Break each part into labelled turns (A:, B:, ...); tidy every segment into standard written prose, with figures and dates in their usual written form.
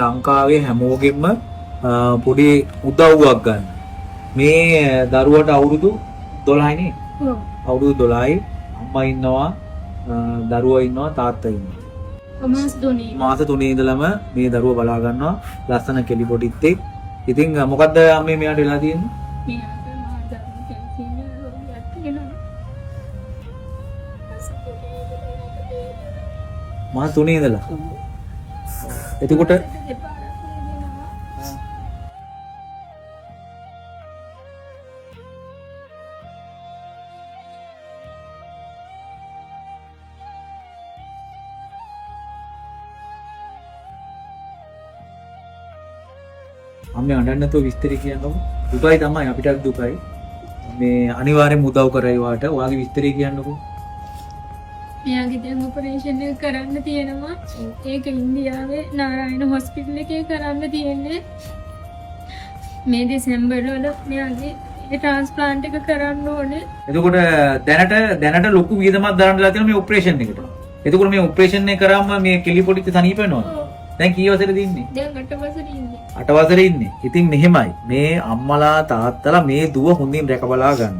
A: ලංකාවේ හැමෝගෙම පොඩි උදව්වක් ගන්න. මේ දරුවට අවුරුදු 12යි නේ. අවුරුදු 12යි අම්මා ඉන්නවා, දරුවා ඉන්නවා, තාත්තා ඉන්නවා. මාස 3 ඉඳලම මේ දරුවා බලා ගන්නවා. ලස්සන කෙලි පොඩිත් එක්. ඉතින් මොකද්ද අම්මේ මෙයාට වෙලා තියෙන්නේ? මාස 3 ඉඳලා. එතකොට අම්මේ අඬන්න නැතුව විස්තර කියන්නකො. දුකයි තමයි අපිටත් දුකයි. මේ අනිවාර්යෙන් උදව් කරයි වාට. ඔයාගේ විස්තරය කියන්නකො.
B: මෙයාගේ දැන් ඔපරේෂන් එක කරන්න තියෙනවා. ඒක ඉන්දියාවේ නාරායන හොස්පිටල් එකේ කරන්න තියෙන්නේ. මේ දෙසැම්බර් වල මෙයාගේ ඒ ට්‍රාන්ස්ප්ලාන්ට් එක කරන්න ඕනේ.
A: එතකොට දැනට ලොකු වියදමක් දරන්නලා තියෙනවා මේ ඔපරේෂන් එකට. එතකොට මේ ඔපරේෂන් එක කරාම මේ කෙලි පොඩිත් සනීප වෙනවද? දැන් කී වසරේද ඉන්නේ?
B: දැන් 8 වසරේ ඉන්නේ.
A: 8 වසරේ ඉන්නේ. ඉතින් මෙහෙමයි. මේ අම්මලා තාත්තලා මේ දුව හොඳින් රැකබලා ගන්න.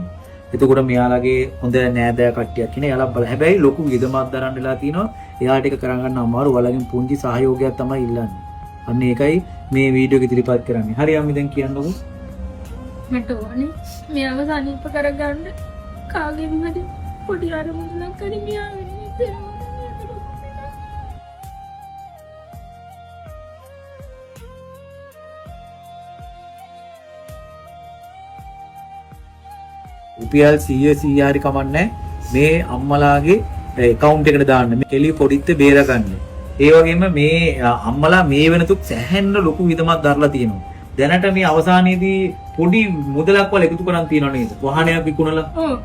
A: එතකොට මෙයාලගේ හොඳ නෑදෑ කට්ටියක් ඉන්නේ. එයාලා බල. හැබැයි ලොකු වියදමක් දරන්න වෙලා තිනවා. එයාට ඒක කරන් ගන්න අමාරු. ඔයාලගෙන් පුංචි සහයෝගයක් තමයි ඉල්ලන්නේ. අන්න ඒකයි මේ වීඩියෝ එක ඉදිරිපත් කරන්නේ. හරි අම්මි දැන් කියන්නකො.
B: මට ඕනේ මෙයාව සනීප කරගන්න කාගෙන් හරි පොඩි අරමුණක් කරි මෙයා වෙන්නේ දෙනවා.
A: රුපියල් 100 හරි කමන්නේ මේ අම්මලාගේ account එකට දාන්න. මේ කෙලිය පොඩිත් බේර ගන්න. ඒ වගේම මේ අම්මලා මේ වෙනතුත් සැහැන්න ලොකු විදමක් දරලා තියෙනවා. දැනට මේ අවසානයේදී පොඩි මුදලක් වල එකතු කරන් තියනවා නේද? වහනයක් විකුණලා. ඔව්.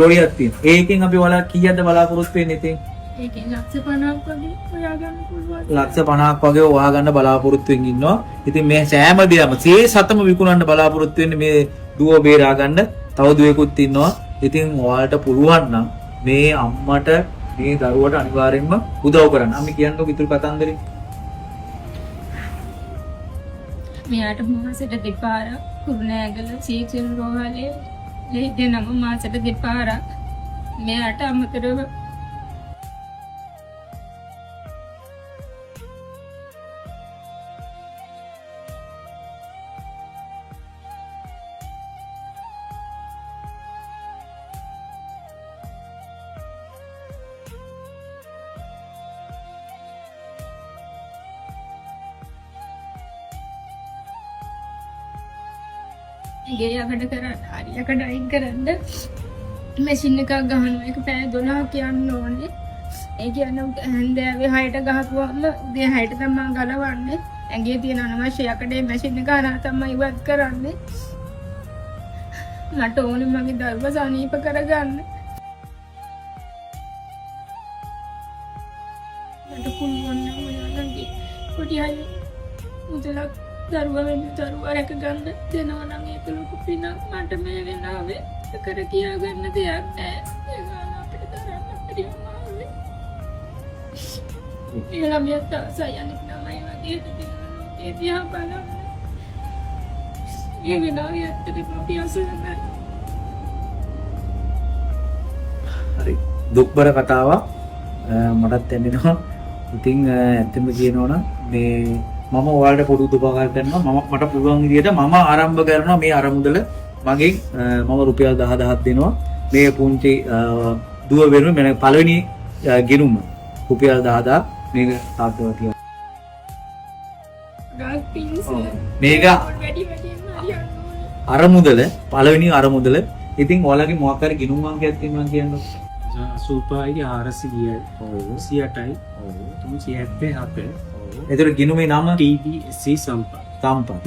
A: ලොරියක් තියෙනවා. ඒකෙන් අපි වල කීයක්ද බලාපොරොත්තු වෙන්නේ ඉතින්?
B: ඒකෙන් ලක්ෂ 50ක් වගේ හොයා ගන්න පුළුවන්.
A: ලක්ෂ 50ක් වගේ හොයා ගන්න බලාපොරොත්තු වෙමින් ඉන්නවා. ඉතින් මේ සෑම දෙයක්ම සතම විකුණන්න බලාපොරොත්තු වෙන්නේ මේ දුව බේරා ගන්න. තව දුවෙකුත් ඉන්නවා. ඉතින් ඔයාලට පුළුවන් නම් මේ අම්මට මේ දරුවට අනිවාර්යෙන්ම උදව් කරන්න. අම්මි කියන්නකො ඉතුරු කතන්දරේ.
B: මෙයාට මාසෙට දෙපාරක් කුරුණෑගල සීචල් රෝහලේ දෙනම මාසෙට දෙපාරක් මෙයාට අමතරව ගේ යකඩ කරන්න හරියකට අයින් කරන්න මැෂින් එකක් ගහනවා. ඒක පැය 12ක් යන්න ඕනේ. ඒ කියන්නේ හැන්දෑවේ 6ට ගහපුවම උදේ 6ට තමයි ගලවන්නේ. ඇඟේ තියෙන අනවශ්‍ය යකඩේ මැෂින් එක හරහා තමයි ඉවත් කරන්නේ. මට ඕනේ මගේ දරුවා සනීප කරගන්න. මට පුළුවන් නම් ඔයාලගේ පොඩි අය මුදලක් දරුවා වෙන දරුවා රැක ගන්න දෙනවා නම් ඒක ලොකු පිනක්. මට මේ වෙනාවේ කර කියා ගන්න දෙයක් නැහැ. ඒ ගාන අපිට දරන්න බැරි වුණා. ඒ ළමයාට සයනික් නමයි වගේ දෙනවා. ඒ දිහා බලන්න. ඒ වෙනාවේ ඇත්තටම අපි අසරණයි. හරි
A: දුක්බර කතාවක් මටත් දැනෙනවා. ඉතින් ඇත්තම කියනවනම් මේ මම ඔයාලට පොඩි උපකාර කරනවා. මට පුළුවන් විදිහට මම ආරම්භ කරනවා මේ අරමුදල මගෙන් මම රුපියල් 10000ක් දෙනවා. මේ පුංචි දුව වෙනුවෙන් මම පළවෙනි ගිණුම රුපියල් 10000 මේක තාත්තව තියනවා. මේක අරමුදල පළවෙනි අරමුදල. ඉතින් ඔයාලගේ මොකක් හරි ගිණුම් අංකයක් තියෙනවා කියන්නකො.
C: 85යි 400යි 108යි 377.
A: එතකොට ගිණුමේ නම
C: TBC සම්පත්.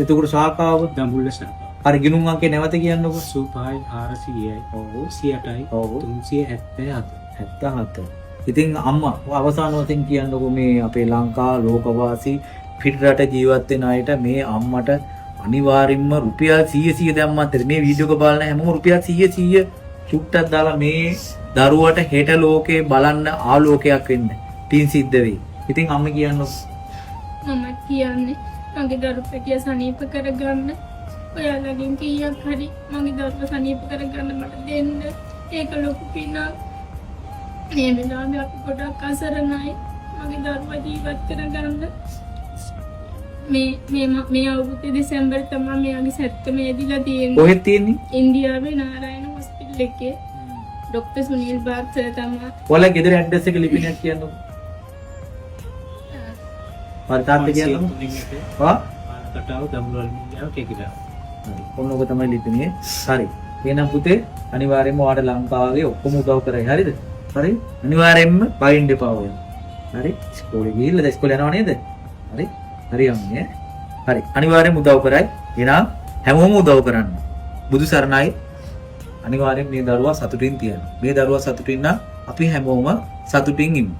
A: එතකොට ශාඛාව
C: දඹුල්ල ශාඛාව.
A: අර ගිණුම් අංකේ නැවත කියන්නකො.
C: 85යි 400යි 108යි 377.
A: ඉතින් අම්මා අවසාන වශයෙන් කියන්නකො මේ අපේ ලංකා ලෝකවාසී පිටරට ජීවත් වෙන අයට මේ අම්මට අනිවාර්යෙන්ම රුපියල් 100 දැම්මත් මේ වීඩියෝ එක බලන හැමෝම රුපියල් 100 චුට්ටක් දාලා මේ දරුවට හෙට ලෝකේ බලන්න ආලෝකයක් වෙන්න පින් සිද්ධ වෙයි. ඉතින් අම්ම කියන්නකො
B: මම කියන්නේ මගේ දරුපැටිය සනීප කරගන්න ඔයාලගෙන් කීයක් හරි මගේ දරුව සනීප කරගන්න මට දෙන්න. ඒක ලොකු පිනක්. මේ වෙලාවේ අපි ගොඩක් අසරණයි. මගේ දරුවා ජීවත් කරගන්න මේ අවුරුද්දේ දෙසැම්බර් තමයි මෙයාගේ 70 දිලා තියෙන්නේ.
A: කොහෙද තියෙන්නේ?
B: ඉන්දියාවේ නාරායන හොස්පිටල් එකේ ડોક્ટર සුනිල් බාග් සර් තමයි.
A: ඔයාලා ගෙදර ඇඩ්‍රස් එක ලිපිනයක් කියන්නකෝ. වර්තාන්ත කියන්නකෝ. ආ
C: කටාව දඹුල්වල මිනිහව කෙකිලා.
A: හරි. ඔන්න ඔක තමයි ලිපිනේ. හරි. එහෙනම් පුතේ අනිවාර්යයෙන්ම ඔයාලට ලංකාවේ ඔක්කොම උදව් කරයි. හරිද? හරි. අනිවාර්යයෙන්ම බයින්ඩ් එපා ඔයා. හරි. ඉස්කෝලේ ගිහිල්ලා දැන් ඉස්කෝලේ යනවා නේද? හරි. හරියන්නේ. හරි. අනිවාර්යයෙන්ම උදව් කරයි. එහෙනම් හැමෝම උදව් කරන්න. බුදු සරණයි. අනිවාර්යෙන් මේ දරුවා සතුටින් තියන්න. මේ දරුවා සතුටින් නම් අපි හැමෝම සතුටින් ඉමු.